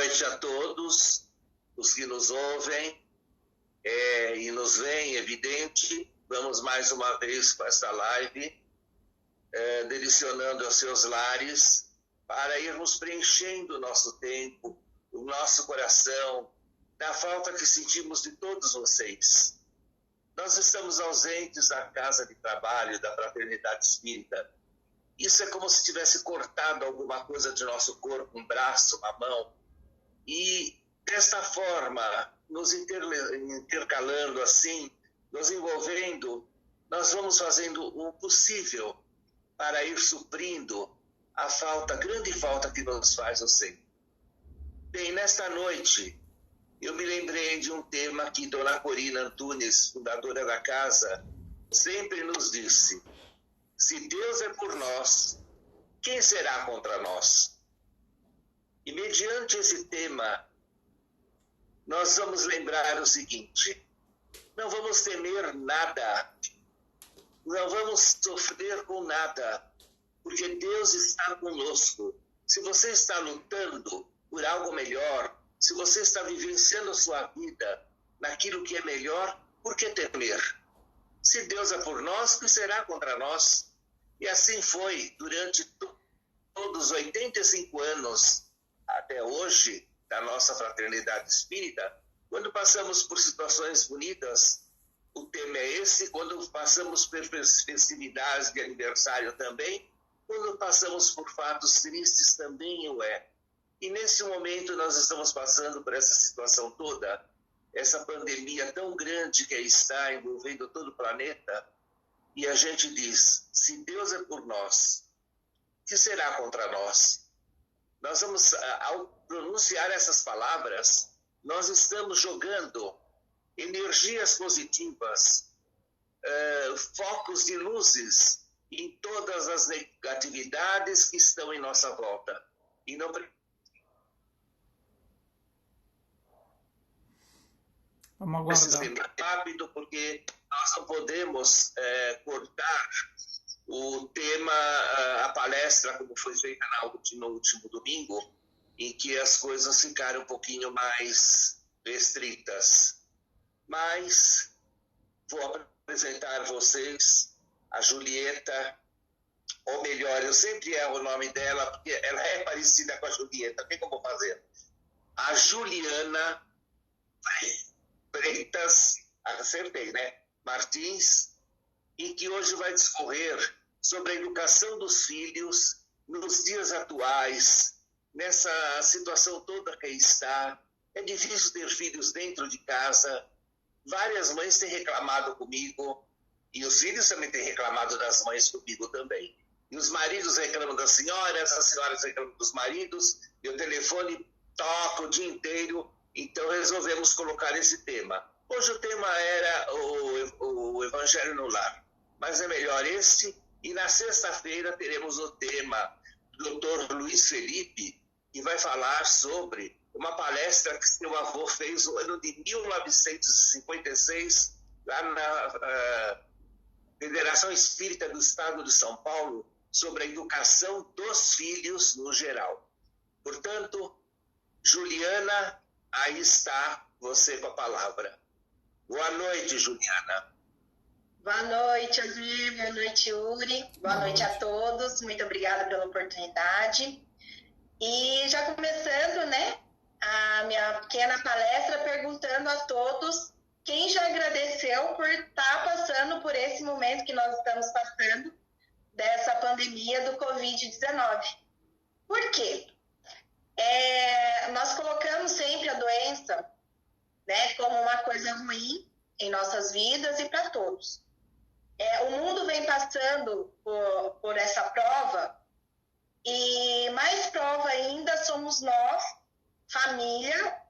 noite a todos os que nos ouvem e nos veem, evidente. Vamos mais uma vez com esta live, direcionando aos seus lares, para irmos preenchendo o nosso tempo, o nosso coração, da falta que sentimos de todos vocês. Nós estamos ausentes da casa de trabalho, da fraternidade espírita. Isso é como se tivesse cortado alguma coisa de nosso corpo, um braço, uma mão. E desta forma, nos intercalando assim, nos envolvendo, nós vamos fazendo o possível para ir suprindo a grande falta que nos faz o Senhor. Bem, nesta noite, eu me lembrei de um tema que Dona Corina Antunes, fundadora da casa, sempre nos disse: se Deus é por nós, quem será contra nós? E mediante esse tema, nós vamos lembrar o seguinte: não vamos temer nada, não vamos sofrer com nada, porque Deus está conosco. Se você está lutando por algo melhor, se você está vivenciando a sua vida naquilo que é melhor, por que temer? Se Deus é por nós, quem será contra nós? E assim foi durante todos os 85 anos até hoje da nossa fraternidade espírita. Quando passamos por situações bonitas, o tema é esse. Quando passamos por festividades de aniversário também, quando passamos por fatos tristes também o é. E nesse momento nós estamos passando por essa situação toda, essa pandemia tão grande que está envolvendo todo o planeta, e a gente diz: se Deus é por nós, que será contra nós? Nós vamos, ao pronunciar essas palavras, nós estamos jogando energias positivas, focos de luzes em todas as negatividades que estão em nossa volta. E não vamos aguardar. Preciso ser rápido, porque nós não podemos cortar o tema, a palestra, como foi feita no último domingo, em que as coisas ficaram um pouquinho mais restritas. Mas vou apresentar a vocês a Julieta, ou melhor, eu sempre erro o nome dela, porque ela é parecida com a Julieta. O que eu vou fazer? A Juliana Freitas, acertei, né? Martins, e que hoje vai discorrer sobre a educação dos filhos nos dias atuais, nessa situação toda que está. É difícil ter filhos dentro de casa. Várias mães têm reclamado comigo, e os filhos também têm reclamado das mães comigo também. E os maridos reclamam das senhoras, as senhoras reclamam dos maridos, e o telefone toca o dia inteiro. Então resolvemos colocar esse tema. Hoje o tema era o Evangelho no Lar, mas é melhor esse. E na sexta-feira teremos o tema do Dr. Luiz Felipe, que vai falar sobre uma palestra que seu avô fez no ano de 1956, lá na Federação Espírita do Estado de São Paulo, sobre a educação dos filhos no geral. Portanto, Juliana, aí está você com a palavra. Boa noite, Juliana. Boa noite, Adir. Boa noite, Yuri. Boa noite a todos. Muito obrigada pela oportunidade. E já começando, né, a minha pequena palestra, perguntando a todos quem já agradeceu por estar passando por esse momento que nós estamos passando, dessa pandemia do Covid-19. Por quê? Nós colocamos sempre a doença, né, como uma coisa ruim em nossas vidas e para todos. O mundo vem passando por essa prova, e mais prova ainda somos nós, família,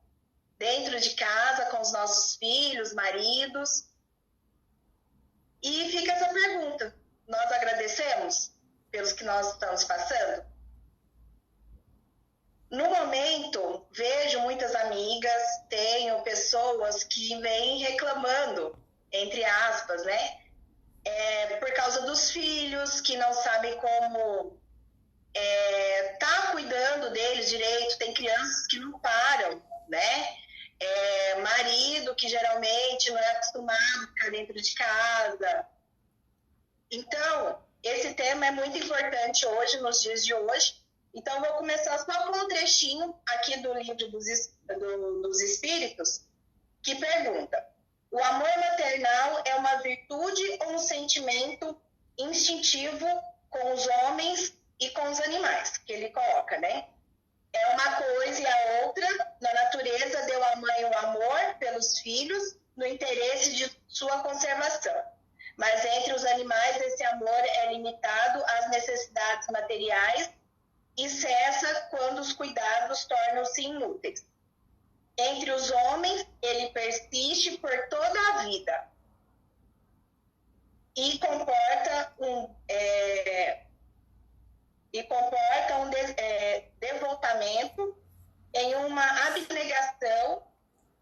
dentro de casa, com os nossos filhos, maridos. E fica essa pergunta: nós agradecemos pelos que nós estamos passando? No momento, vejo muitas amigas, tenho pessoas que vêm reclamando, entre aspas, né? Por causa dos filhos, que não sabem como tá cuidando deles direito. Tem crianças que não param né? Marido que geralmente não é acostumado a ficar dentro de casa. Então, esse tema é muito importante hoje, nos dias de hoje. Então, vou começar só com um trechinho aqui do livro dos Espíritos, que pergunta: o amor maternal é uma virtude ou um sentimento instintivo com os homens e com os animais? Que ele coloca, né? É uma coisa e a outra. Na natureza deu à mãe o amor pelos filhos no interesse de sua conservação. Mas entre os animais esse amor é limitado às necessidades materiais e cessa quando os cuidados tornam-se inúteis. Entre os homens ele persiste por toda a vida e comporta um devotamento em uma abnegação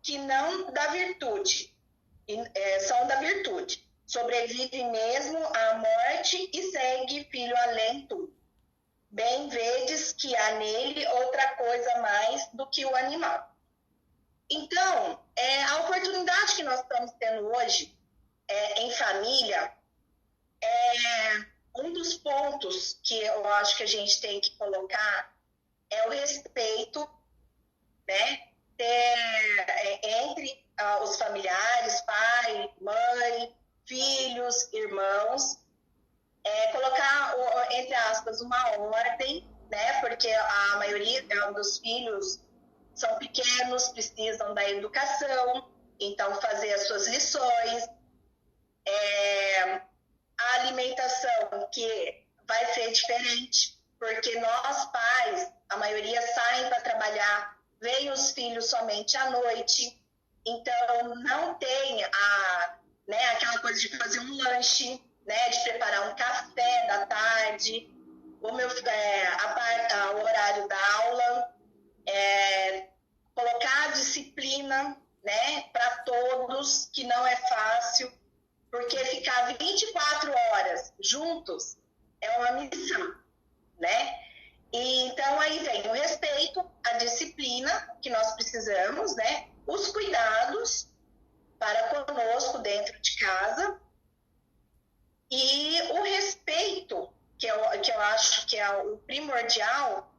que não da virtude, são da virtude. Sobrevive mesmo à morte e segue filho além tudo. Bem vedes que há nele outra coisa mais do que o animal. Então, a oportunidade que nós estamos tendo hoje em família um dos pontos que eu acho que a gente tem que colocar é o respeito, né, entre os familiares, pai, mãe, filhos, irmãos, colocar, entre aspas, uma ordem, né, porque a maioria dos filhos são pequenos, precisam da educação, então fazer as suas lições, a alimentação que vai ser diferente, porque nós pais, a maioria saem para trabalhar, veem os filhos somente à noite, então não tem aquela coisa de fazer um lanche, né, de preparar um café da tarde, o horário da aula, colocar a disciplina, né, para todos, que não é fácil, porque ficar 24 horas juntos é uma missão, né? E então aí vem o respeito, a disciplina que nós precisamos, né? Os cuidados para conosco dentro de casa e o respeito, que eu acho que é o primordial,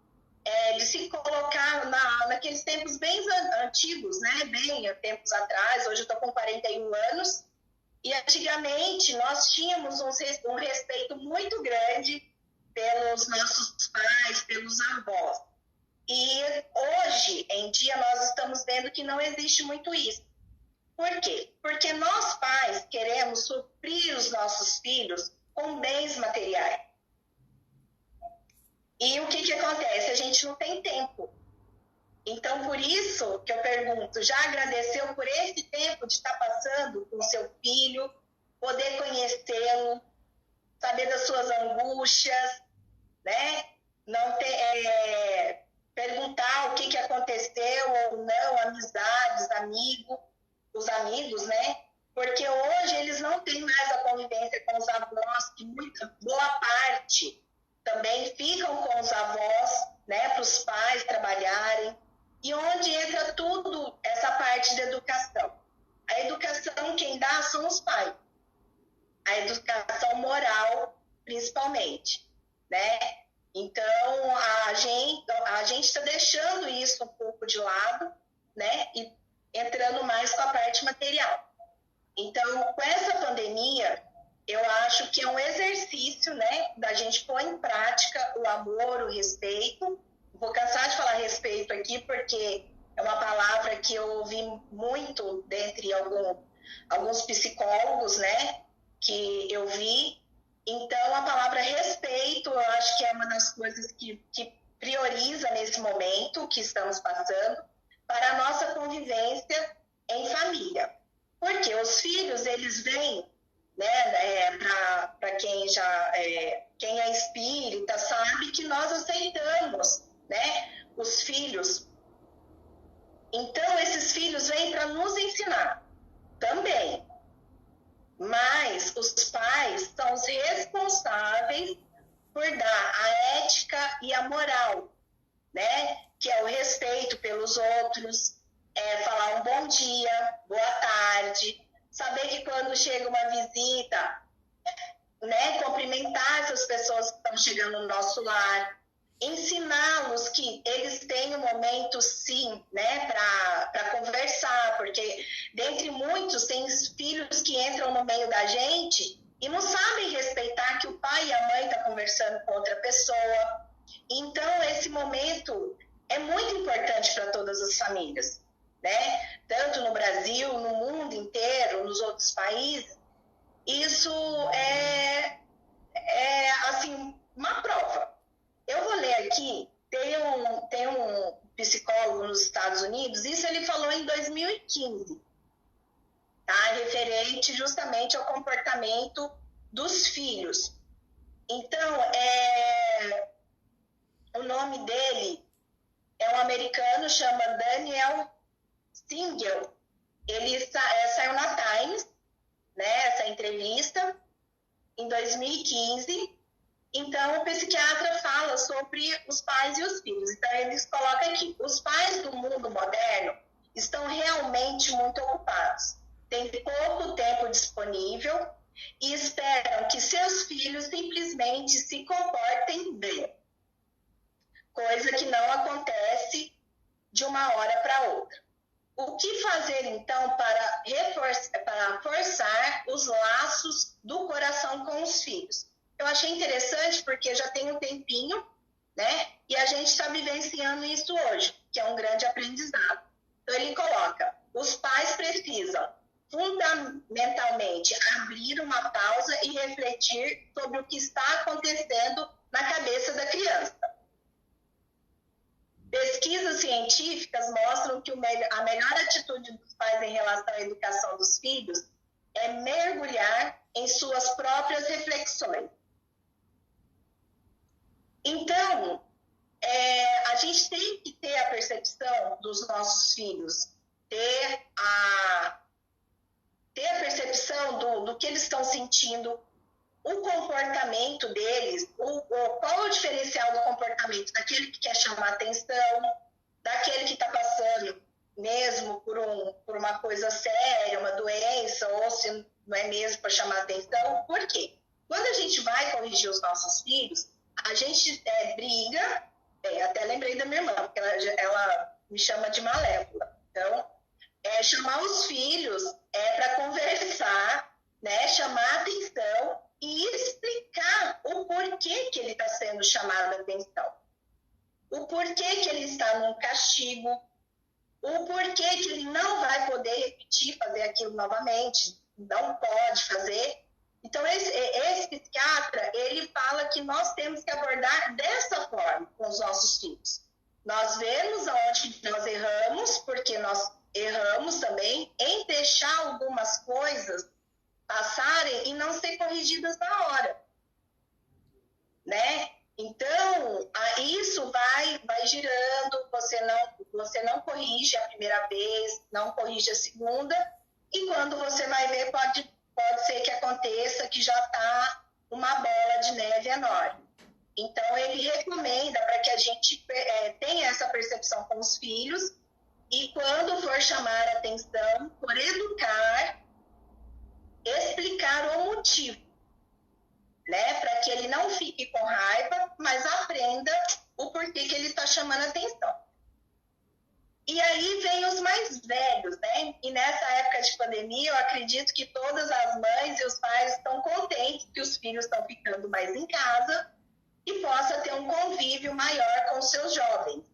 de se colocar naqueles tempos bem antigos, né? Bem tempos atrás. Hoje eu estou com 41 anos e antigamente nós tínhamos um respeito muito grande pelos nossos pais, pelos avós. E hoje em dia nós estamos vendo que não existe muito isso. Por quê? Porque nós pais queremos suprir os nossos filhos com bens materiais. E o que acontece? A gente não tem tempo. Então, por isso que eu pergunto, já agradeceu por esse tempo de estar passando com o seu filho, poder conhecê-lo, saber das suas angústias, né? Não ter, perguntar o que aconteceu ou não, amizades, os amigos, né? Porque hoje eles não têm mais a convivência com os avós, que boa parte também ficam com os avós, né? Para os pais trabalharem. E onde entra tudo essa parte da educação. A educação quem dá são os pais. A educação moral, principalmente, né? Então, a gente está deixando isso um pouco de lado, né? E entrando mais com a parte material. Então, com essa pandemia, eu acho que é um exercício, né? Da gente pôr em prática o amor, o respeito. Vou cansar de falar respeito aqui, porque é uma palavra que eu ouvi muito dentre alguns psicólogos, né? Que eu vi. Então, a palavra respeito, eu acho que é uma das coisas que prioriza nesse momento que estamos passando para a nossa convivência em família. Porque os filhos, eles vêm, né, para quem é espírita, sabe que nós aceitamos, né, os filhos. Então, esses filhos vêm para nos ensinar também. Mas os pais são os responsáveis por dar a ética e a moral, né? Que é o respeito pelos outros, falar um bom dia, boa tarde, saber que quando chega uma visita, né, cumprimentar essas pessoas que estão chegando no nosso lar, ensiná-los que eles têm um momento, sim, né, para conversar, porque dentre muitos tem filhos que entram no meio da gente e não sabem respeitar que o pai e a mãe estão conversando com outra pessoa. Então, esse momento é muito importante para todas as famílias, né? Tanto no Brasil, no mundo inteiro, nos outros países. Isso é assim, uma prova. Eu vou ler aqui, tem um psicólogo nos Estados Unidos, isso ele falou em 2015, tá? Referente justamente ao comportamento dos filhos. Então, o nome dele é um americano, chama Daniel Siegel. Ele saiu na Times, né, essa entrevista, em 2015. Então, o psiquiatra fala sobre os pais e os filhos. Então, eles colocam aqui, os pais do mundo moderno estão realmente muito ocupados, têm pouco tempo disponível e esperam que seus filhos simplesmente se comportem bem, coisa que não acontece de uma hora para outra. O que fazer, então, para forçar os laços do coração com os filhos? Eu achei interessante porque já tem um tempinho, né? E a gente está vivenciando isso hoje, que é um grande aprendizado. Então, ele coloca, os pais precisam, fundamentalmente, abrir uma pausa e refletir sobre o que está acontecendo na cabeça da criança. Pesquisas científicas mostram que a melhor atitude dos pais em relação à educação dos filhos é mergulhar em suas próprias reflexões. Então, a gente tem que ter a percepção dos nossos filhos, ter a percepção do que eles estão sentindo, o comportamento deles, qual é o diferencial do comportamento daquele que quer chamar atenção, daquele que está passando mesmo por uma coisa séria, uma doença, ou se não é mesmo para chamar atenção. Por quê? Quando a gente vai corrigir os nossos filhos, a gente briga, até lembrei da minha irmã, porque ela me chama de malévola. Então, chamar os filhos para conversar, né, chamar atenção e explicar o porquê que ele está sendo chamado a atenção. O porquê que ele está num castigo, o porquê que ele não vai poder repetir, fazer aquilo novamente, não pode fazer. Então, esse psiquiatra, ele fala que nós temos que abordar dessa forma com os nossos filhos. Nós vemos aonde nós erramos, porque nós erramos também em deixar algumas coisas passarem e não ser corrigidas na hora, né? Então, isso vai girando, você não corrige a primeira vez, não corrige a segunda, e quando você vai ver, pode ser que aconteça que já está uma bola de neve enorme. Então, ele recomenda para que a gente tenha essa percepção com os filhos e, quando for chamar a atenção, por educar, explicar o motivo, né? Para que ele não fique com raiva, mas aprenda o porquê que ele está chamando a atenção. E aí vem os mais velhos, né? E nessa época de pandemia, eu acredito que todas as mães e os pais estão contentes que os filhos estão ficando mais em casa e possa ter um convívio maior com os seus jovens,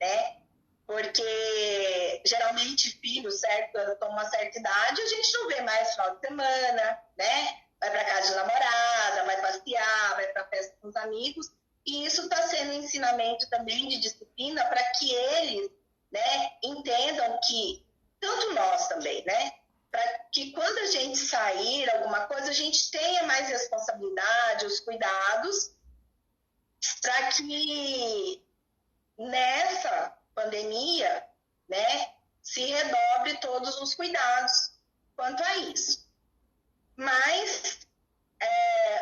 né? Porque geralmente filhos, certo, com uma certa idade, a gente não vê mais final de semana, né? Vai para casa de namorada, vai passear, vai para festa com os amigos. E isso está sendo um ensinamento também de disciplina para que eles, né, entendam que, tanto nós também, né? Para que quando a gente sair alguma coisa, a gente tenha mais responsabilidade, os cuidados, para que nessa pandemia, né, se redobre todos os cuidados quanto a isso. Mas,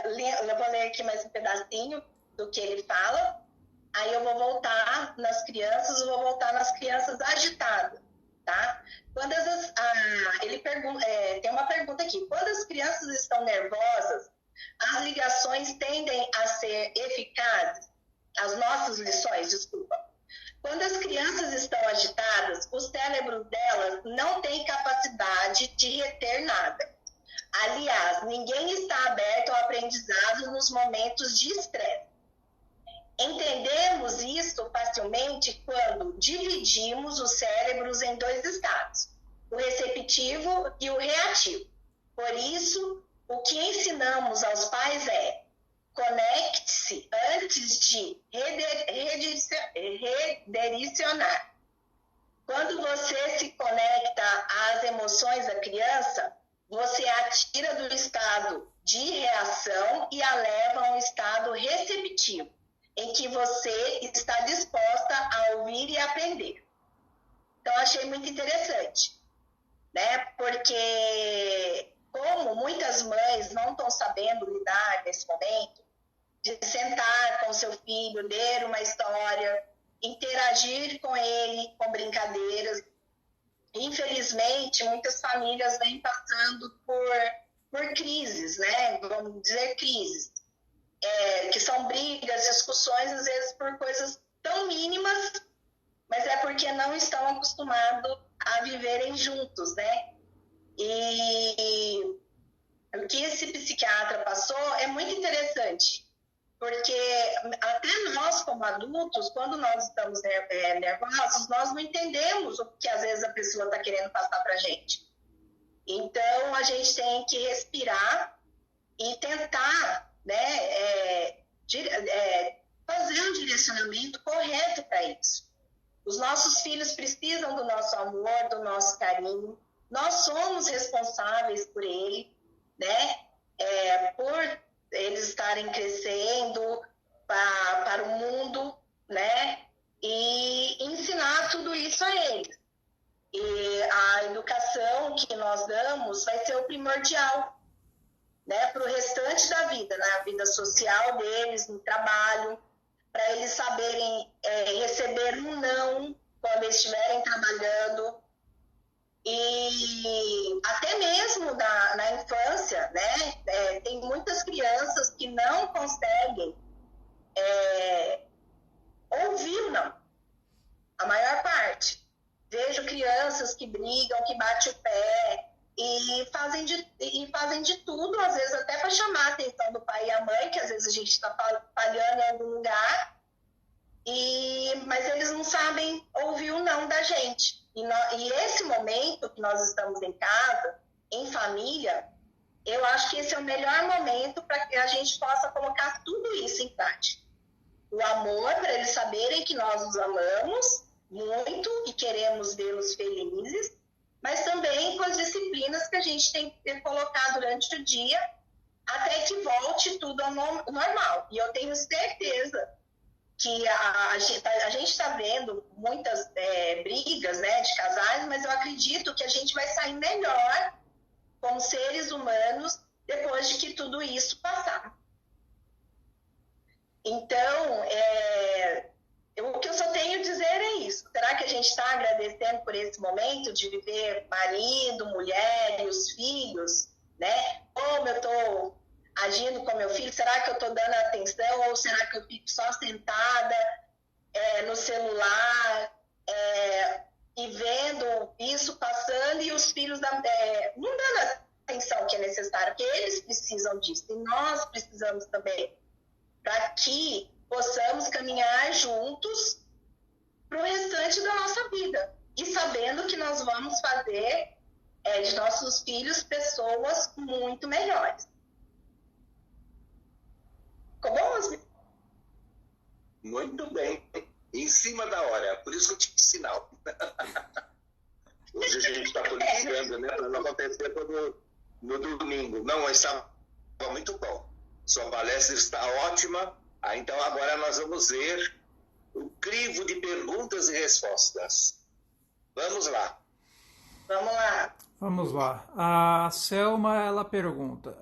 eu vou ler aqui mais um pedacinho do que ele fala, aí eu vou voltar nas crianças agitadas, tá? tem uma pergunta aqui. Quando as crianças estão nervosas, as ligações tendem a ser eficazes? As nossas lições, desculpa. Quando as crianças estão agitadas, o cérebro delas não tem capacidade de reter nada. Aliás, ninguém está aberto ao aprendizado nos momentos de estresse. Entendemos isso facilmente quando dividimos os cérebros em dois estados, o receptivo e o reativo. Por isso, o que ensinamos aos pais é: conecte-se antes de redirecionar. Quando você se conecta às emoções da criança, você a tira do estado de reação e a leva a um estado receptivo, em que você está disposta a ouvir e aprender. Então, achei muito interessante, né? Porque como muitas mães não estão sabendo lidar nesse momento, de sentar com seu filho, ler uma história, interagir com ele com brincadeiras. Infelizmente, muitas famílias vêm passando por crises, né? Vamos dizer crises, que são brigas, discussões, às vezes por coisas tão mínimas, mas é porque não estão acostumados a viverem juntos, né? E o que esse psiquiatra passou é muito interessante, porque até nós, como adultos, quando nós estamos nervosos, nós não entendemos o que às vezes a pessoa está querendo passar para a gente. Então, a gente tem que respirar e tentar, né, fazer um direcionamento correto para isso. Os nossos filhos precisam do nosso amor, do nosso carinho. Nós somos responsáveis por ele, né? Por eles estarem crescendo para o mundo, né? E ensinar tudo isso a eles. E a educação que nós damos vai ser o primordial, né? Para o restante da vida, na vida social deles, no trabalho, para eles saberem receber um não quando estiverem trabalhando. E até mesmo na infância, né? Tem muitas crianças que não conseguem ouvir o não, a maior parte. Vejo crianças que brigam, que batem o pé e fazem de tudo, às vezes até para chamar a atenção do pai e a mãe, que às vezes a gente está falhando em algum lugar, mas eles não sabem ouvir o não da gente. E esse momento que nós estamos em casa, em família, eu acho que esse é o melhor momento para que a gente possa colocar tudo isso em prática. O amor, para eles saberem que nós os amamos muito e queremos vê-los felizes, mas também com as disciplinas que a gente tem que colocar durante o dia até que volte tudo ao normal. E eu tenho certeza que a gente está vendo muitas brigas, né, de casais, mas eu acredito que a gente vai sair melhor como seres humanos depois de que tudo isso passar. Então, o que eu só tenho a dizer é isso. Será que a gente está agradecendo por esse momento de viver marido, mulher e os filhos, né? Como eu estou agindo com meu filho? Será que eu estou dando atenção ou será que eu fico só sentada no celular e vendo isso passando e os filhos não dando a atenção que é necessário, porque eles precisam disso e nós precisamos também, para que possamos caminhar juntos para o restante da nossa vida e sabendo que nós vamos fazer de nossos filhos pessoas muito melhores. Ficou bom, Osmi? Muito bem. Em cima da hora. Por isso que eu tive sinal. Hoje a gente está policiando, né? Para não acontecer no domingo. Não, mas estava muito bom. Sua palestra está ótima. Então agora nós vamos ver o crivo de perguntas e respostas. Vamos lá. Vamos lá. Vamos lá. A Selma, ela pergunta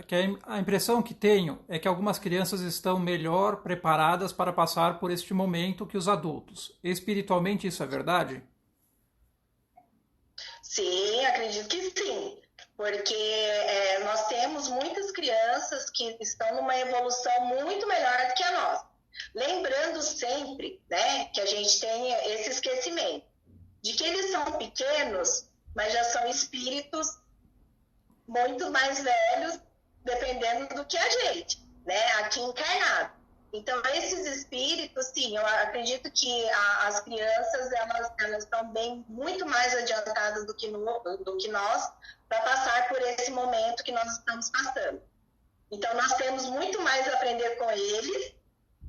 que a impressão que tenho é que algumas crianças estão melhor preparadas para passar por este momento que os adultos. Espiritualmente isso é verdade? Sim, acredito que sim, porque nós temos muitas crianças que estão numa evolução muito melhor do que a nossa. Lembrando sempre, né, que a gente tem esse esquecimento de que eles são pequenos, mas já são espíritos muito mais velhos, dependendo do que a gente, né, aqui encarnado. Então, esses espíritos, sim, eu acredito que as crianças, elas estão bem, muito mais adiantadas do que nós, para passar por esse momento que nós estamos passando. Então, nós temos muito mais a aprender com eles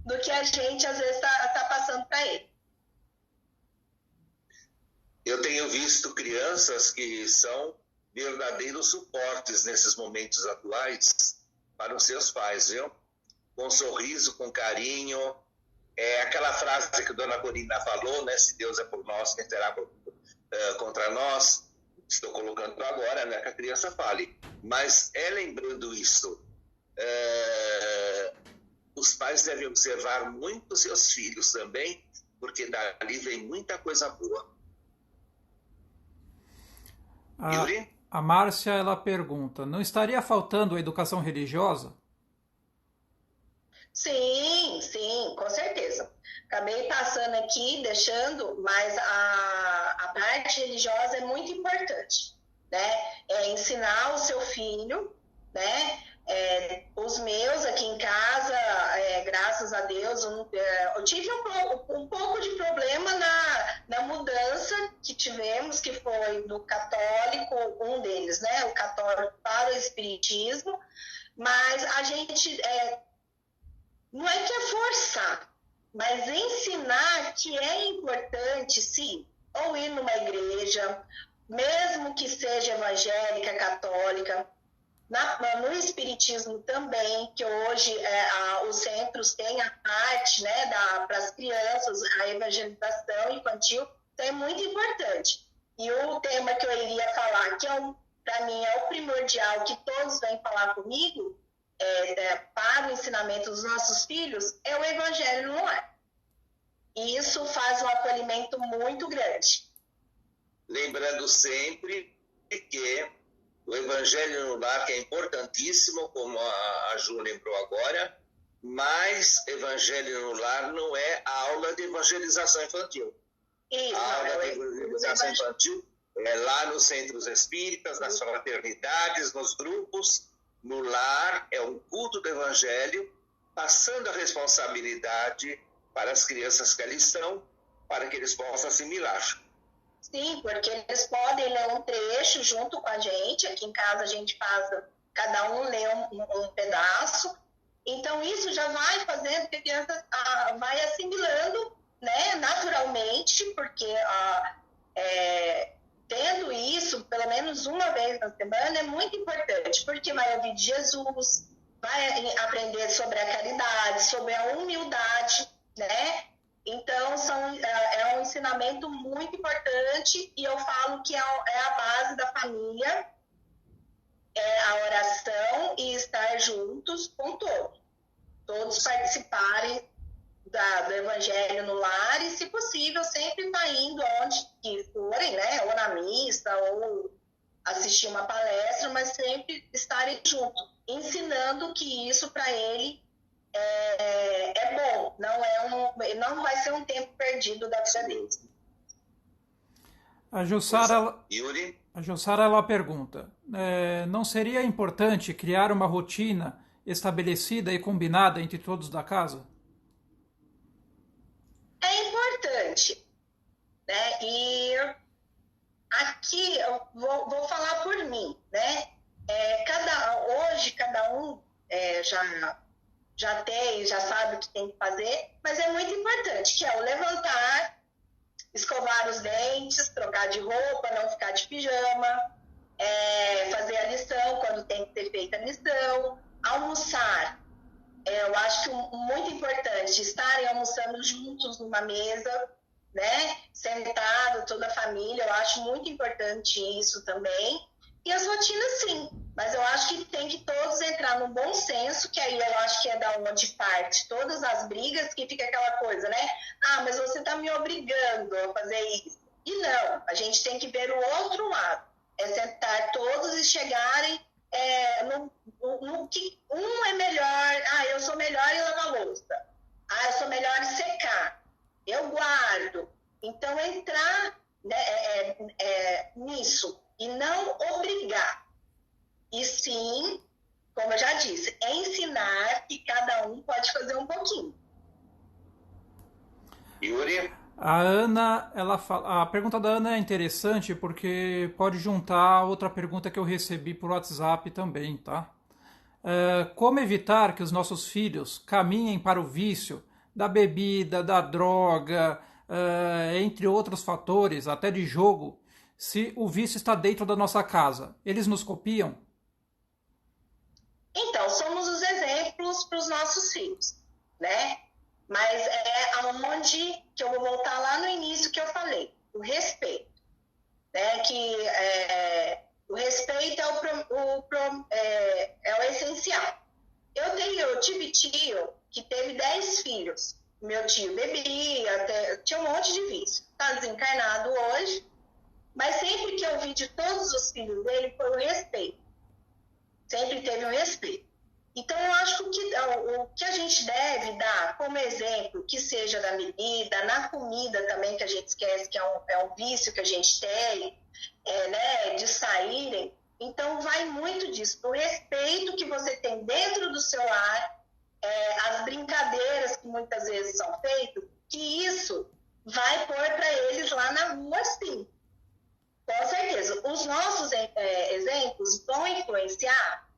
do que a gente, às vezes, está passando para eles. Eu tenho visto crianças que são verdadeiros suportes nesses momentos atuais para os seus pais, viu? Com sorriso, com carinho. É aquela frase que a dona Corina falou, né? Se Deus é por nós, quem será contra nós? Estou colocando agora, né? Que a criança fale. Mas lembrando isso, os pais devem observar muito seus filhos também, porque dali vem muita coisa boa. Yuri? A Márcia, ela pergunta, não estaria faltando a educação religiosa? Sim, sim, com certeza. Acabei passando aqui, deixando, mas a parte religiosa é muito importante, né? Ensinar o seu filho, né? Os meus aqui em casa, graças a Deus, eu tive um pouco de problema na mudança que tivemos, que foi do católico, um deles, né? O católico para o espiritismo, mas a gente... não é que é forçar, mas ensinar que é importante, sim, ou ir numa igreja, mesmo que seja evangélica, católica, no espiritismo também, que hoje os centros têm a parte, né, para as crianças, a evangelização infantil, então é muito importante. E o tema que eu iria falar, que para mim é o primordial, que todos vêm falar comigo, para o ensinamento dos nossos filhos, é o evangelho no lar. E isso faz um acolhimento muito grande. Lembrando sempre que o evangelho no lar, que é importantíssimo, como a Ju lembrou agora, mas evangelho no lar não é a aula de evangelização infantil. Isso, a aula de evangelização infantil é lá nos centros espíritas, nas fraternidades, nos grupos. No lar é um culto do evangelho, passando a responsabilidade para as crianças que ali estão, para que eles possam assimilar. Sim, porque eles podem ler um trecho junto com a gente. Aqui em casa a gente faz, cada um lê um pedaço. Então isso já vai fazendo que a criança vai assimilando, né, naturalmente, porque tendo isso pelo menos uma vez na semana é muito importante, porque vai ouvir de Jesus, vai aprender sobre a caridade, sobre a humildade, né? Então, é um ensinamento muito importante, e eu falo que é a base da família, a oração e estar juntos com todos. Todos participarem do evangelho no lar e, se possível, sempre estar indo aonde que forem, né? Ou na missa, ou assistir uma palestra, mas sempre estarem juntos, ensinando que isso para ele é bom, não vai ser um tempo perdido da vida deles. A Jussara, ela pergunta, não seria importante criar uma rotina estabelecida e combinada entre todos da casa? É importante, né? E aqui eu vou falar por mim, né? Hoje cada um já sabe o que tem que fazer, mas é muito importante, que é o levantar, escovar os dentes, trocar de roupa, não ficar de pijama, fazer a lição quando tem que ser feita a lição, almoçar. Eu acho que muito importante estarem almoçando juntos numa mesa, né? Sentado, toda a família, eu acho muito importante isso também. E as rotinas, sim, mas eu acho que tem que todos entrar no bom senso, que aí eu acho que é da onde parte todas as brigas, que fica aquela coisa, né? Mas você está me obrigando a fazer isso. E não, a gente tem que ver o outro lado. É sentar todos e chegarem no que um é melhor. Eu sou melhor em lavar louça. Eu sou melhor em secar. Eu guardo. Então, entrar, né, nisso e não obrigar. E sim, como eu já disse, ensinar que cada um pode fazer um pouquinho. Yuri? A Ana, a pergunta da Ana é interessante porque pode juntar outra pergunta que eu recebi por WhatsApp também, tá? Como evitar que os nossos filhos caminhem para o vício da bebida, da droga, entre outros fatores, até de jogo, se o vício está dentro da nossa casa? Eles nos copiam? Então, somos os exemplos para os nossos filhos, né? Mas é aonde que eu vou voltar lá no início que eu falei, o respeito, né? Que o respeito é o essencial. Eu tive tio que teve 10 filhos. Meu tio bebia, tinha um monte de vício. Está desencarnado hoje, mas sempre que eu vi de todos os filhos dele foi o respeito. Sempre teve um respeito. Então, eu acho que o que a gente deve dar como exemplo, que seja da bebida, na comida também, que a gente esquece que é um vício que a gente tem, né, de saírem. Então, vai muito disso, do respeito que você tem dentro do seu lar, as brincadeiras que muitas vezes são feitas, que isso vai pôr para eles lá na rua, sim. Com certeza. Os nossos exemplos vão influenciar?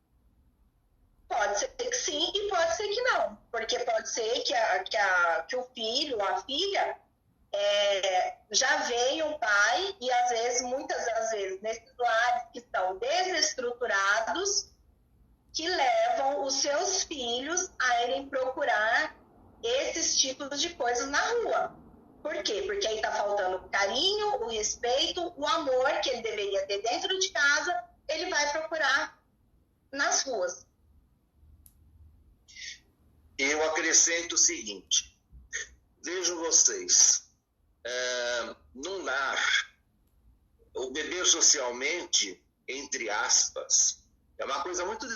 Pode ser que sim e pode ser que não. Porque pode ser que o filho ou a filha já veio um pai e, às vezes, muitas das vezes, nesses lares que estão desestruturados, que levam os seus filhos a irem procurar esses tipos de coisas na rua. Por quê? Porque aí está faltando o carinho, o respeito, o amor que ele deveria ter dentro de casa, ele vai procurar nas ruas. Eu acrescento o seguinte, vejam vocês, num lar, o beber socialmente, entre aspas, é uma coisa muito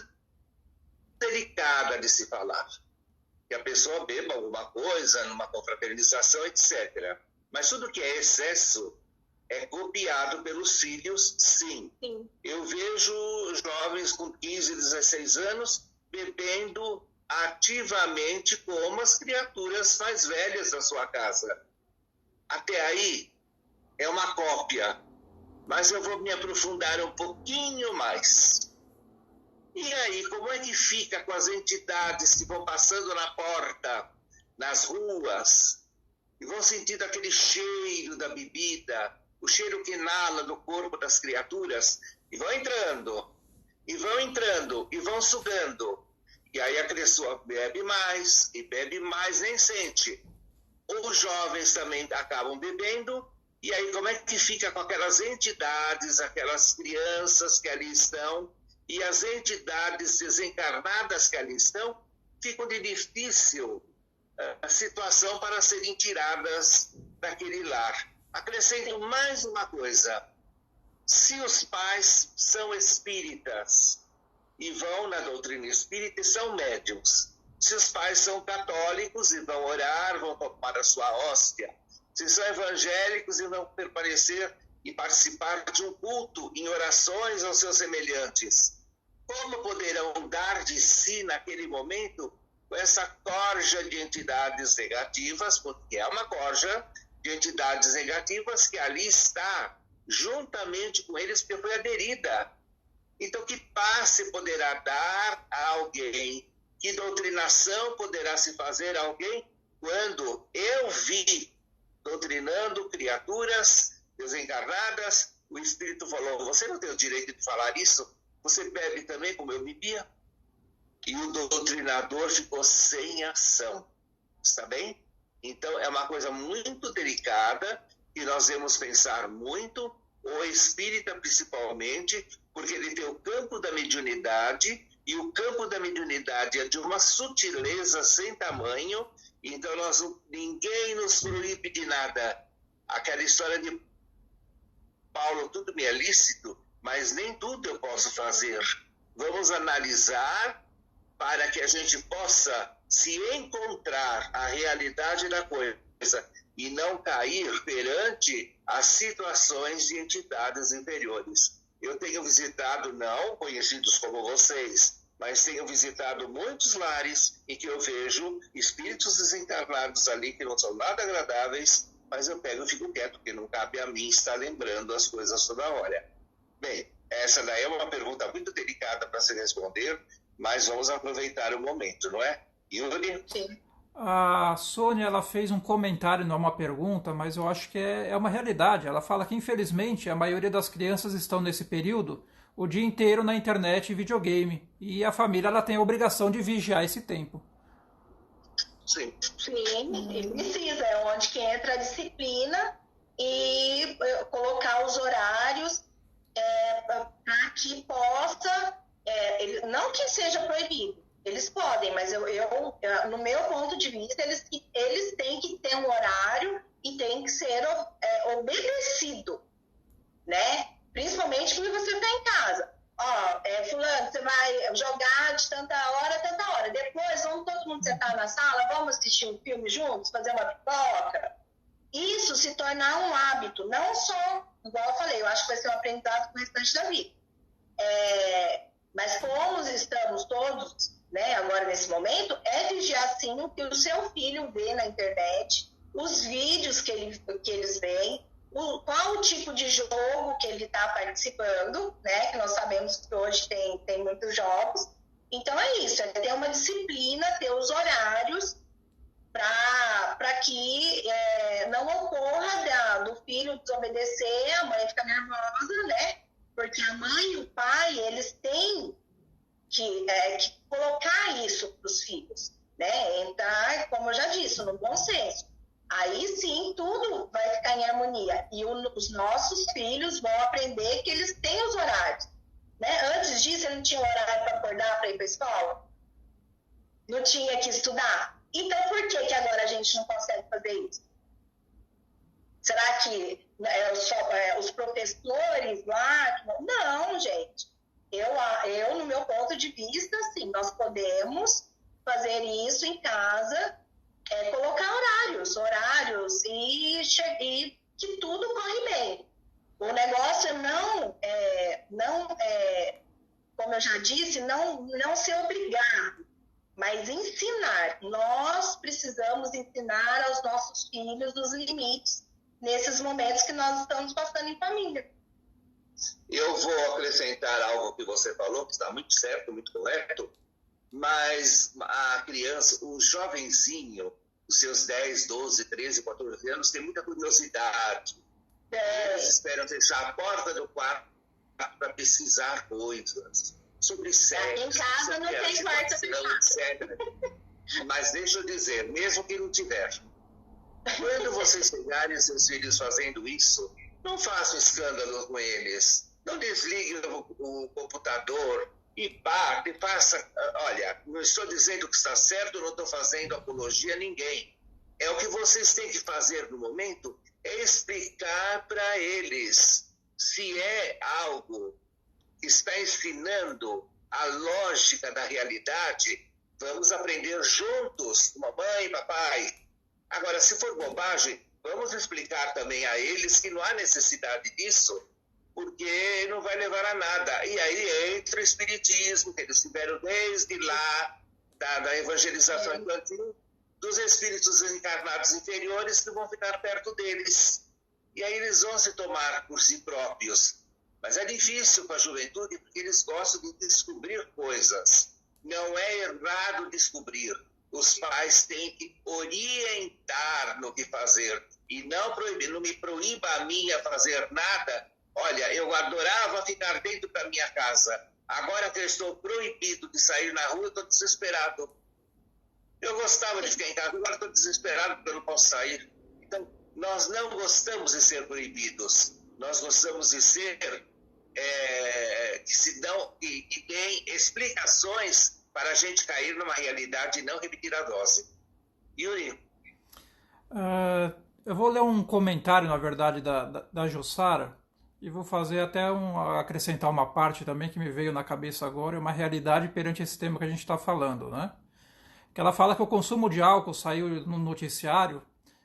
delicada de se falar. Que a pessoa beba alguma coisa, numa confraternização, etc. Mas tudo que é excesso é copiado pelos filhos, sim. Eu vejo jovens com 15, 16 anos bebendo ativamente como as criaturas mais velhas da sua casa. Até aí é uma cópia, mas eu vou me aprofundar um pouquinho mais. E aí, como é que fica com as entidades que vão passando na porta, nas ruas, e vão sentindo aquele cheiro da bebida, o cheiro que inala do corpo das criaturas, e vão entrando, e vão sugando. E aí a pessoa bebe mais, nem sente. Os jovens também acabam bebendo, e aí como é que fica com aquelas entidades, aquelas crianças que ali estão, e as entidades desencarnadas que ali estão, ficam de difícil situação para serem tiradas daquele lar. Acrescento mais uma coisa. Se os pais são espíritas e vão na doutrina espírita e são médiuns, se os pais são católicos e vão orar, vão tomar a sua hóstia, se são evangélicos e vão permanecer e participar de um culto em orações aos seus semelhantes, como poderão dar de si naquele momento com essa corja de entidades negativas, porque é uma corja de entidades negativas que ali está, juntamente com eles, porque foi aderida. Então, que paz se poderá dar a alguém? Que doutrinação poderá se fazer a alguém quando eu vi doutrinando criaturas desencarnadas? O Espírito falou, você não tem o direito de falar isso? Você bebe também como eu bebia? E o doutrinador ficou sem ação. Está bem? Então, é uma coisa muito delicada que nós devemos pensar muito, o espírita principalmente, porque ele tem o campo da mediunidade, e o campo da mediunidade é de uma sutileza sem tamanho, então ninguém nos proíbe de nada. Aquela história de Paulo, tudo me é lícito, mas nem tudo eu posso fazer. Vamos analisar para que a gente possa se encontrar a realidade da coisa e não cair perante as situações de entidades inferiores. Eu tenho visitado, não conhecidos como vocês, mas tenho visitado muitos lares em que eu vejo espíritos desencarnados ali que não são nada agradáveis, mas eu pego e fico quieto, porque não cabe a mim estar lembrando as coisas toda hora. Bem, essa daí é uma pergunta muito delicada para se responder, mas vamos aproveitar o momento, não é? Yuri? Sim. A Sônia, ela fez um comentário, não é uma pergunta, mas eu acho que é uma realidade. Ela fala que, infelizmente, a maioria das crianças estão nesse período o dia inteiro na internet e videogame. E a família ela tem a obrigação de vigiar esse tempo. Sim. Sim, ele precisa. É onde que entra a disciplina e colocar os horários para que possa... não que seja proibido. Eles podem, mas no meu ponto de vista, eles têm que ter um horário e tem que ser obedecido, né? Principalmente porque você está em casa. Fulano, você vai jogar de tanta hora a tanta hora. Depois, vamos todo mundo sentar na sala, vamos assistir um filme juntos, fazer uma pipoca. Isso se tornar um hábito, não só, igual eu falei, eu acho que vai ser um aprendizado pro restante da vida. Mas como estamos todos... agora nesse momento, vigiar sim o que o seu filho vê na internet, os vídeos que eles veem, qual o tipo de jogo que ele está participando, né? Que nós sabemos que hoje tem muitos jogos. Então é isso, é ter uma disciplina, ter os horários para que não ocorra do filho desobedecer, a mãe ficar nervosa, né? Porque a mãe e o pai, eles têm que colocar isso para os filhos, né? Entrar, como eu já disse, no bom senso. Aí sim, tudo vai ficar em harmonia. E os nossos filhos vão aprender que eles têm os horários. Né? Antes disso, ele não tinha horário para acordar para ir para a escola? Não tinha que estudar? Então, por que agora a gente não consegue fazer isso? Será que os professores lá... Não, gente. Eu, no meu ponto de vista, sim, nós podemos fazer isso em casa, colocar horários e que tudo corre bem. O negócio não como eu já disse, não ser obrigado, mas ensinar. Nós precisamos ensinar aos nossos filhos os limites nesses momentos que nós estamos passando em família. Eu vou acrescentar algo que você falou, que está muito certo, muito correto, mas a criança, o jovenzinho, os seus 10, 12, 13, 14 anos, tem muita curiosidade. Eles esperam fechar a porta do quarto para pesquisar coisas sobre sexo. Em casa não tem quarto fechado. Mas deixa eu dizer, mesmo que não tiver, quando vocês pegarem seus filhos fazendo isso, não façam escândalo com eles. Não desliguem o computador e parte, faça... Olha, não estou dizendo que está certo, não estou fazendo apologia a ninguém. É o que vocês têm que fazer no momento, é explicar para eles se é algo que está ensinando a lógica da realidade. Vamos aprender juntos, mamãe e papai. Agora, se for bobagem, vamos explicar também a eles que não há necessidade disso, porque não vai levar a nada. E aí entra o espiritismo, que eles tiveram desde lá, da evangelização infantil, dos espíritos encarnados inferiores que vão ficar perto deles. E aí eles vão se tomar por si próprios. Mas é difícil para a juventude, porque eles gostam de descobrir coisas. Não é errado descobrir. Os pais têm que orientar no que fazer e não proibir. Não me proíba a mim a fazer nada. Olha, eu adorava ficar dentro da minha casa. Agora que eu estou proibido de sair na rua, eu estou desesperado. Eu gostava de ficar em casa, agora estou desesperado porque eu não posso sair. Então, nós não gostamos de ser proibidos. Nós gostamos de ser que tem explicações para a gente cair numa realidade e não repetir a dose. Yuri? Eu vou ler um comentário, na verdade, da Jussara. E vou fazer até acrescentar uma parte também que me veio na cabeça agora, é uma realidade perante esse tema que a gente está falando, né? Que ela fala que o consumo de álcool saiu no noticiário,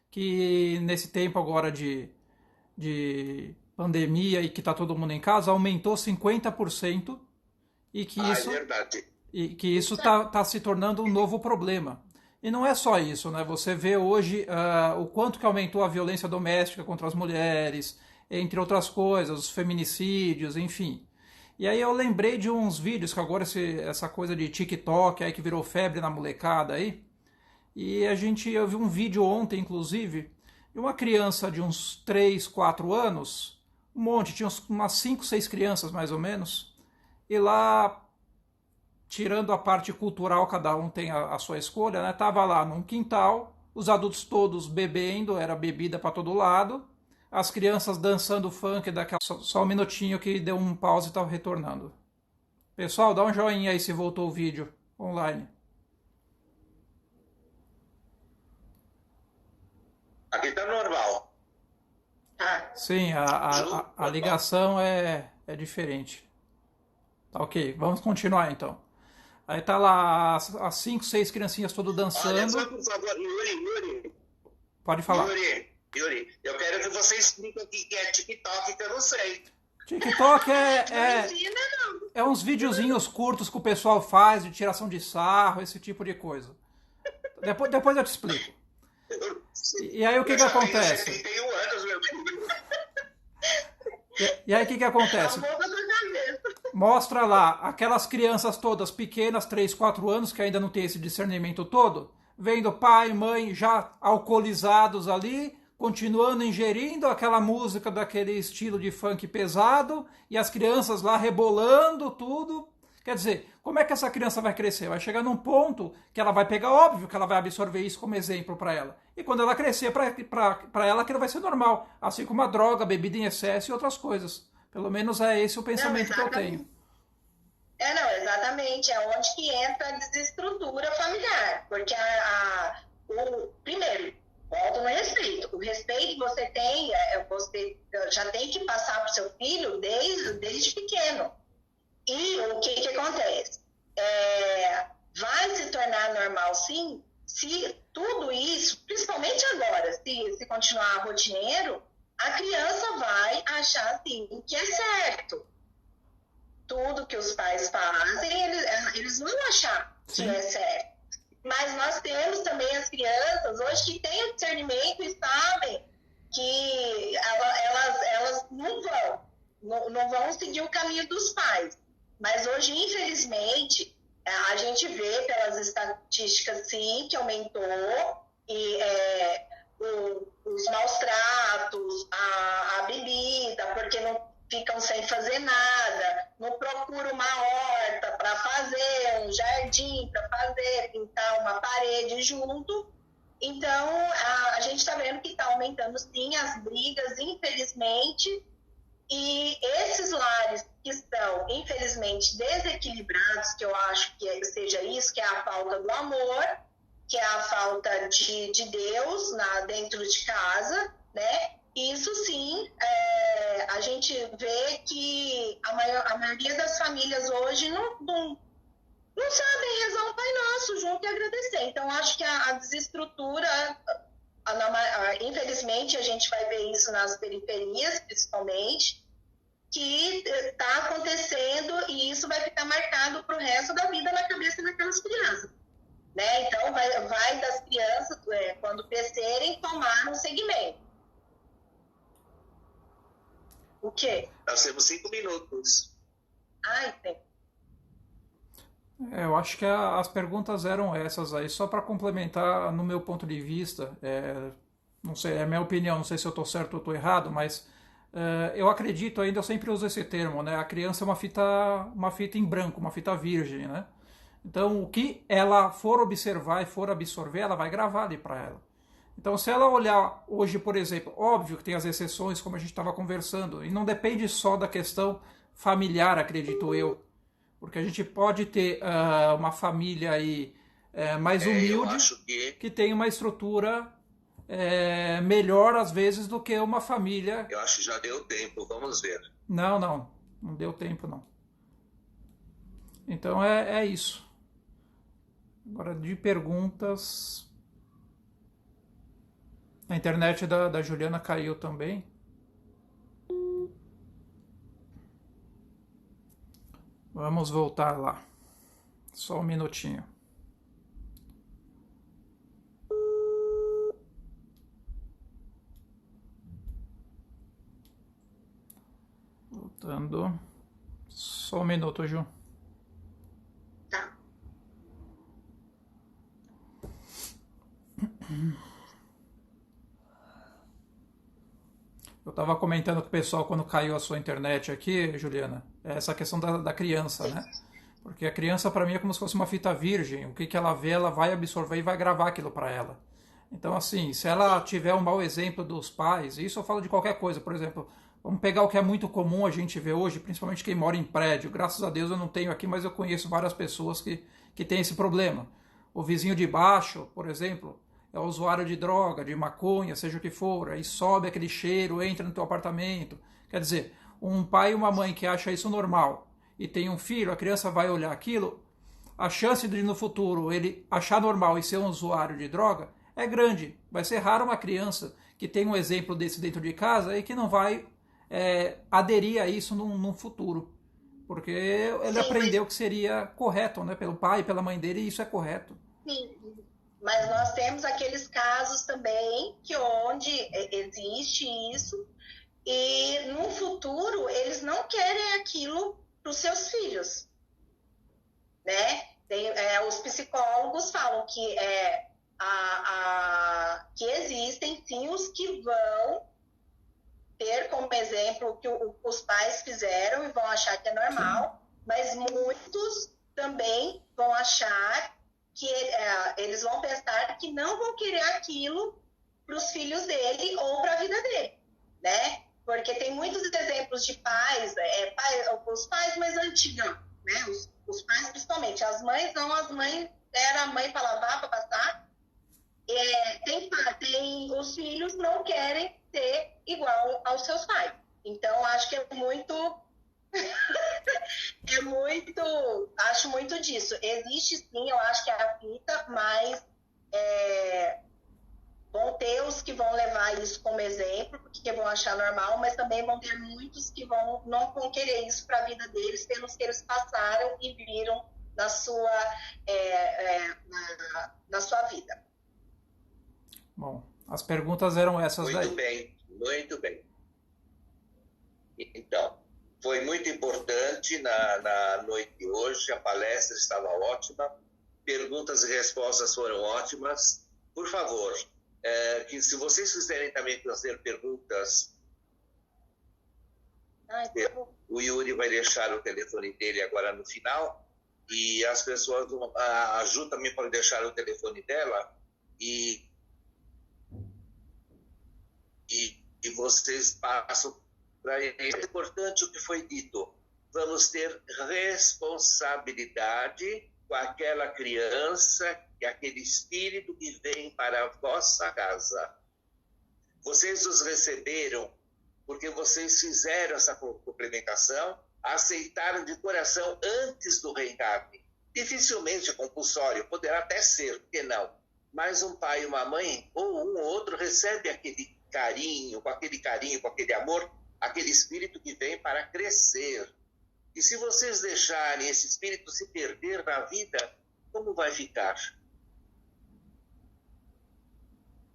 que nesse tempo agora de pandemia e que está todo mundo em casa, aumentou 50% e que Ah, é verdade. isso tá se tornando um novo problema. E não é só isso, né? Você vê hoje o quanto que aumentou a violência doméstica contra as mulheres, entre outras coisas, os feminicídios, enfim. E aí eu lembrei de uns vídeos que agora essa coisa de TikTok aí que virou febre na molecada aí. E eu vi um vídeo ontem, inclusive, de uma criança de uns 3 4 anos, um monte, tinha umas 5 6 crianças mais ou menos, e lá, tirando a parte cultural, cada um tem a sua escolha, né? Tava lá num quintal, os adultos todos bebendo, era bebida para todo lado, as crianças dançando funk, só um minutinho que deu um pause e estava retornando. Pessoal, dá um joinha aí se voltou o vídeo online. Aqui tá normal. Sim, a ligação é diferente. Tá ok, vamos continuar então. Aí tá lá as 5, 6 criancinhas todas dançando. Olha só, por favor, Yuri. Pode falar. Yuri, eu quero que você explique o que é TikTok, que eu não sei. TikTok é uns videozinhos curtos que o pessoal faz de tiração de sarro, esse tipo de coisa. Depois eu te explico. E aí o que acontece? Eu tenho anos, meu filho. E aí o que acontece? Mostra lá aquelas crianças todas pequenas, 3, 4 anos, que ainda não tem esse discernimento todo, vendo pai e mãe já alcoolizados ali, continuando ingerindo aquela música daquele estilo de funk pesado, e as crianças lá rebolando tudo. Quer dizer, como é que essa criança vai crescer? Vai chegar num ponto que ela vai pegar, óbvio que ela vai absorver isso como exemplo para ela. E quando ela crescer, para ela aquilo vai ser normal. Assim como a droga, a bebida em excesso e outras coisas. Pelo menos é esse o pensamento que eu tenho. Não, exatamente. É onde que entra a desestrutura familiar. Porque primeiro, volto no respeito. O respeito que você tem, você já tem que passar para o seu filho desde pequeno. E o que acontece? Vai se tornar normal, sim, se tudo isso, principalmente agora, se continuar rotineiro, a criança vai achar assim, que é certo. Tudo que os pais fazem, eles vão achar que é certo. Mas nós temos também as crianças hoje que têm o discernimento e sabem que elas não vão seguir o caminho dos pais. Mas hoje, infelizmente, a gente vê pelas estatísticas, sim, que aumentou, e os maus tratos, a bebida, porque não ficam sem fazer nada, não procuram uma horta para fazer, um jardim para fazer, pintar uma parede junto. Então, a gente está vendo que está aumentando, sim, as brigas, infelizmente. E esses lares que estão, infelizmente, desequilibrados, que eu acho que seja isso, que é a falta do amor, que é a falta de Deus dentro de casa, né? Isso sim, a gente vê que a maioria das famílias hoje não sabem rezar um Pai Nosso junto e agradecer. Então, acho que a desestrutura, infelizmente, a gente vai ver isso nas periferias, principalmente, que está acontecendo e isso vai ficar marcado para o resto da vida na cabeça daquelas crianças. Né? Então, vai das crianças, quando crescerem, tomar um segmento. O quê? Nós temos 5 minutos. Ai, tem. Eu acho que as perguntas eram essas aí, só para complementar no meu ponto de vista, não sei, é a minha opinião, não sei se eu estou certo ou estou errado, mas eu acredito ainda, eu sempre uso esse termo, né? A criança é uma fita em branco, uma fita virgem, né? Então, o que ela for observar e for absorver, ela vai gravar ali para ela. Então, se ela olhar hoje, por exemplo, óbvio que tem as exceções, como a gente estava conversando, e não depende só da questão familiar, acredito eu, porque a gente pode ter uma família aí mais humilde, que tem uma estrutura melhor às vezes do que uma família. Eu acho que já deu tempo, vamos ver. Não deu tempo não. Então é isso. Agora de perguntas, a internet da Juliana caiu também. Vamos voltar lá. Só um minutinho. Voltando. Só um minuto, Ju. Tá. Eu estava comentando com o pessoal quando caiu a sua internet aqui, Juliana, essa questão da criança, né? Porque a criança para mim é como se fosse uma fita virgem. O que ela vê, ela vai absorver e vai gravar aquilo para ela. Então, assim, se ela tiver um mau exemplo dos pais, isso eu falo de qualquer coisa, por exemplo, vamos pegar o que é muito comum a gente ver hoje, principalmente quem mora em prédio. Graças a Deus eu não tenho aqui, mas eu conheço várias pessoas que têm esse problema. O vizinho de baixo, por exemplo, é usuário de droga, de maconha, seja o que for, aí sobe aquele cheiro, entra no teu apartamento. Quer dizer, um pai e uma mãe que acha isso normal e tem um filho, a criança vai olhar aquilo, a chance de no futuro ele achar normal e ser um usuário de droga é grande. Vai ser raro uma criança que tem um exemplo desse dentro de casa e que não vai aderir a isso num futuro. Porque ele aprendeu que seria correto, né? Pelo pai e pela mãe dele, e isso é correto. Sim, mas nós temos aqueles casos também que onde existe isso e no futuro eles não querem aquilo para os seus filhos, né? Os psicólogos falam que que existem sim os que vão ter como exemplo o que os pais fizeram e vão achar que é normal, mas muitos também vão achar que eles vão pensar que não vão querer aquilo para os filhos dele ou para a vida dele, né? Porque tem muitos exemplos de pais, os pais mais antigos, né? Os pais principalmente, as mães não, as mães era a mãe para lavar, para passar. Tem os filhos não querem ser igual aos seus pais. Então acho que é muito acho muito disso. Existe sim, eu acho que é a fita, mas vão ter os que vão levar isso como exemplo, porque vão achar normal, mas também vão ter muitos que não vão querer isso para a vida deles, pelos que eles passaram e viram na sua vida. Bom, as perguntas eram essas daí. Muito bem. Então, foi muito importante na noite de hoje, a palestra estava ótima, perguntas e respostas foram ótimas. Por favor, que se vocês quiserem também fazer perguntas, o Yuri vai deixar o telefone dele agora no final, e as pessoas, a Ju também pode deixar o telefone dela, e vocês passam para ele. É importante o que foi dito. Vamos ter responsabilidade com aquela criança e aquele espírito que vem para a vossa casa. Vocês os receberam porque vocês fizeram essa complementação, aceitaram de coração antes do reencarne. Dificilmente é compulsório, poderá até ser, por que não? Mas um pai e uma mãe, ou um ou outro, recebe aquele carinho, com aquele amor, aquele espírito que vem para crescer. E se vocês deixarem esse espírito se perder na vida, como vai ficar?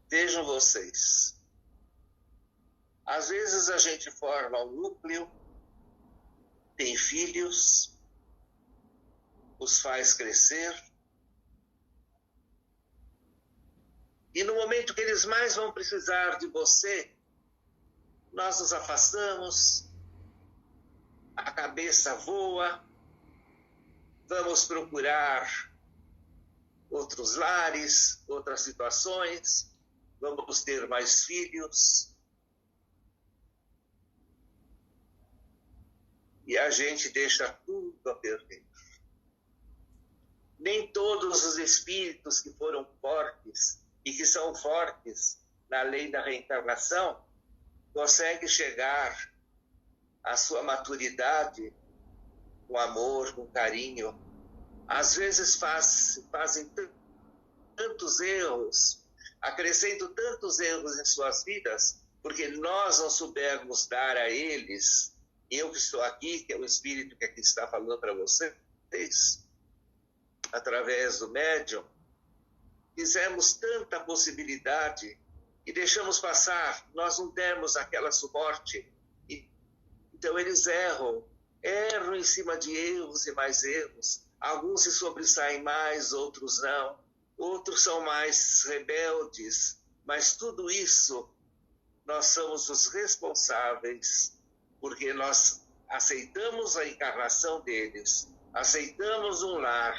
Vejam vocês. Às vezes a gente forma um núcleo, tem filhos, os faz crescer, e no momento que eles mais vão precisar de você, nós nos afastamos, a cabeça voa, vamos procurar outros lares, outras situações, vamos ter mais filhos. E a gente deixa tudo a perder. Nem todos os espíritos que foram fortes e que são fortes na lei da reencarnação, consegue chegar à sua maturidade com amor, com carinho. Às vezes fazem tantos erros, acrescentam tantos erros em suas vidas, porque nós não soubermos dar a eles, eu que estou aqui, que é o Espírito que aqui está falando para vocês, através do médium, fizemos tanta possibilidade e deixamos passar, nós não demos aquela suporte. Então eles erram em cima de erros e mais erros. Alguns se sobressaem mais, outros não. Outros são mais rebeldes. Mas tudo isso, nós somos os responsáveis, porque nós aceitamos a encarnação deles, aceitamos um lar.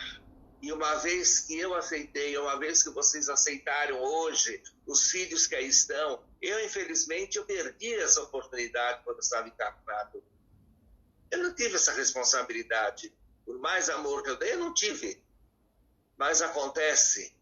E uma vez que eu aceitei, uma vez que vocês aceitaram hoje, os filhos que aí estão, infelizmente, eu perdi essa oportunidade quando eu estava encarnado. Eu não tive essa responsabilidade. Por mais amor que eu dei, eu não tive. Mas acontece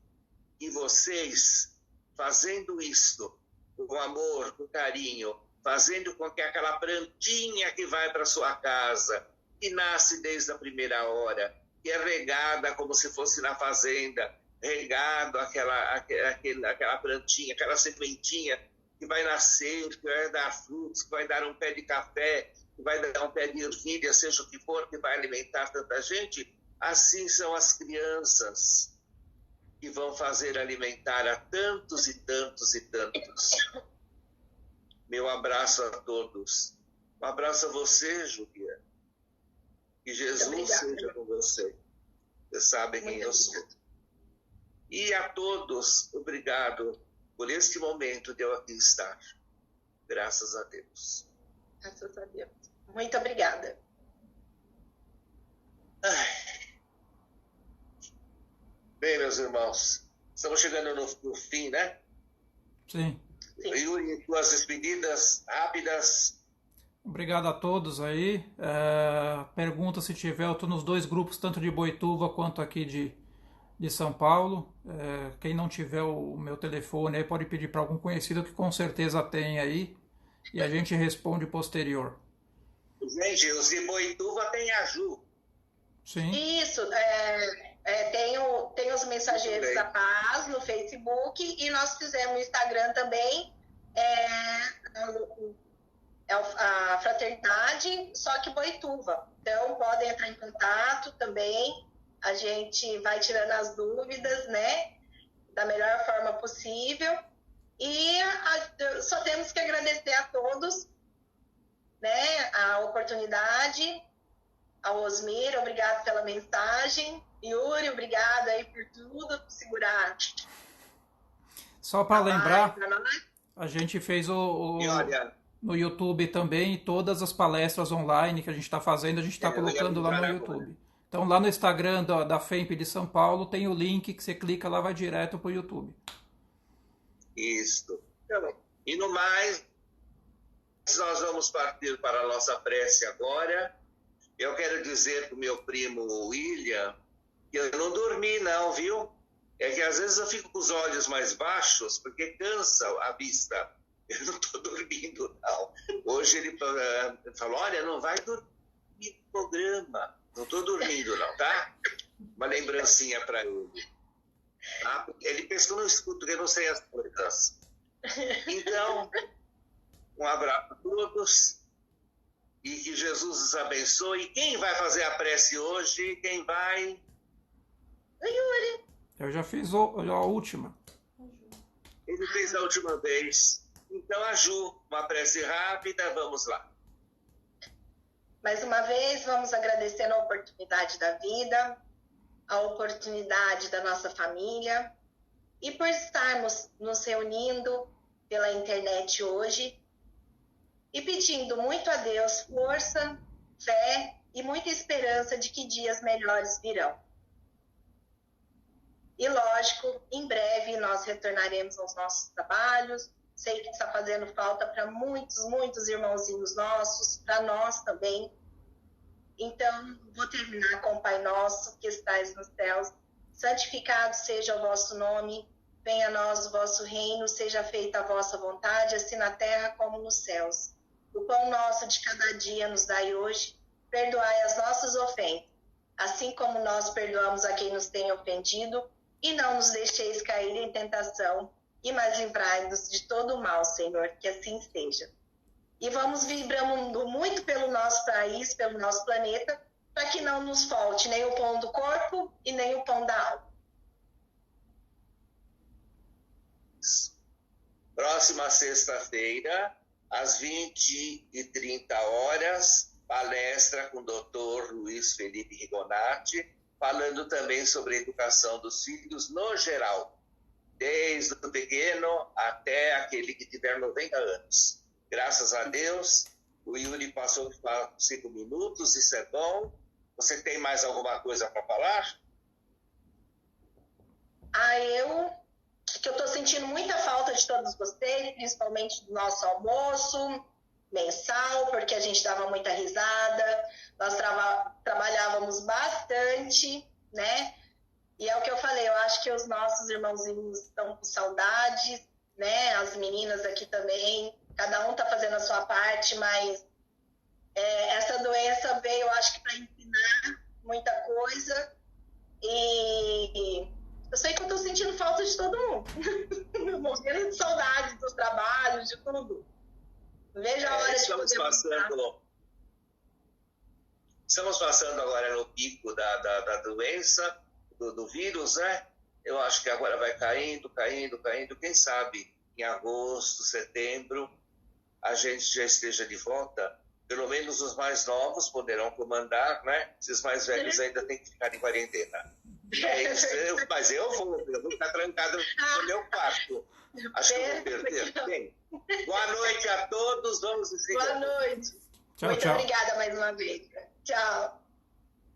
que vocês, fazendo isto, com amor, com carinho, fazendo com que aquela plantinha que vai para sua casa, que nasce desde a primeira hora, que é regada como se fosse na fazenda, regado aquela plantinha, aquela sementinha que vai nascer, que vai dar frutos, que vai dar um pé de café, que vai dar um pé de ervilha, seja o que for, que vai alimentar tanta gente. Assim são as crianças que vão fazer alimentar a tantos e tantos e tantos. Meu abraço a todos. Um abraço a você, Julia. Que Jesus seja com você. Vocês sabem quem eu sou. E a todos, obrigado por este momento de eu aqui estar. Graças a Deus. Graças a Deus. Muito obrigada. Bem, meus irmãos, estamos chegando no fim, né? Sim. Yuri, tuas despedidas rápidas. Obrigado a todos aí. Pergunta se tiver, eu estou nos dois grupos, tanto de Boituva quanto aqui de São Paulo. Quem não tiver o meu telefone aí pode pedir para algum conhecido que com certeza tem aí e a gente responde posterior. Gente, os de Boituva tem a Ju. Sim. Isso, tem os Mensageiros da Paz no Facebook e nós fizemos no Instagram também. A Fraternidade, só que Boituva. Então, podem entrar em contato também. A gente vai tirando as dúvidas, né? Da melhor forma possível. E só temos que agradecer a todos, né? A oportunidade. Ao Osmir, obrigado pela mensagem. Yuri, obrigado aí por tudo, por segurar. Só para lembrar, a gente fez no YouTube também, todas as palestras online que a gente está fazendo, a gente está colocando lá no YouTube. Então, lá no Instagram da FEMP de São Paulo, tem o link que você clica lá, vai direto para o YouTube. Isso. E no mais, nós vamos partir para a nossa prece agora. Eu quero dizer para o meu primo William que eu não dormi não, viu? É que às vezes eu fico com os olhos mais baixos porque cansa a vista. Eu não estou dormindo, não. Hoje ele falou, olha, não vai dormir no programa. Não estou dormindo, não, tá? Uma lembrancinha para ele. Tá? Ele pensa que eu não escuto, porque eu não sei as coisas. Então, um abraço a todos. E que Jesus os abençoe. Quem vai fazer a prece hoje? Quem vai? Yuri. Eu já fiz a última. Ele fez a última vez. Então, a Ju, uma prece rápida, vamos lá. Mais uma vez, vamos agradecendo a oportunidade da vida, a oportunidade da nossa família e por estarmos nos reunindo pela internet hoje e pedindo muito a Deus força, fé e muita esperança de que dias melhores virão. E lógico, em breve nós retornaremos aos nossos trabalhos. Sei que está fazendo falta para muitos, muitos irmãozinhos nossos, para nós também. Então, vou terminar com o Pai Nosso, que estais nos céus. Santificado seja o vosso nome. venha a nós o vosso reino, seja feita a vossa vontade, assim na terra como nos céus. O pão nosso de cada dia nos dai hoje, perdoai as nossas ofensas, assim como nós perdoamos a quem nos tem ofendido, e não nos deixeis cair em tentação, e mas livrai-nos de todo o mal, Senhor, que assim seja. E vamos vibrando muito pelo nosso país, pelo nosso planeta, para que não nos falte nem o pão do corpo e nem o pão da alma. Próxima sexta-feira, às 20h30, palestra com o Dr. Luiz Felipe Rigonati, falando também sobre a educação dos filhos no geral, desde o pequeno até aquele que tiver 90 anos. Graças a Deus, o Yuri passou 5 minutos, isso é bom. Você tem mais alguma coisa para falar? Eu estou sentindo muita falta de todos vocês, principalmente do nosso almoço mensal, porque a gente dava muita risada, nós trabalhávamos bastante, né? E é o que eu falei, eu acho que os nossos irmãozinhos estão com saudades, né? As meninas aqui também, cada um está fazendo a sua parte, mas essa doença veio, eu acho que para ensinar muita coisa, e eu sei que eu estou sentindo falta de todo mundo, morrendo de saudade dos trabalhos, de tudo. Veja a hora de poder Estamos passando agora no pico da doença, do vírus, né? Eu acho que agora vai caindo. Quem sabe em agosto, setembro, a gente já esteja de volta. Pelo menos os mais novos poderão comandar, né? Esses mais velhos ainda têm que ficar em quarentena. Mas eu vou ficar trancado no meu quarto. Acho que eu vou perder. Bem, boa noite a todos. Vamos desligar. Boa noite. Tchau, Muito tchau. obrigada mais uma vez. Tchau.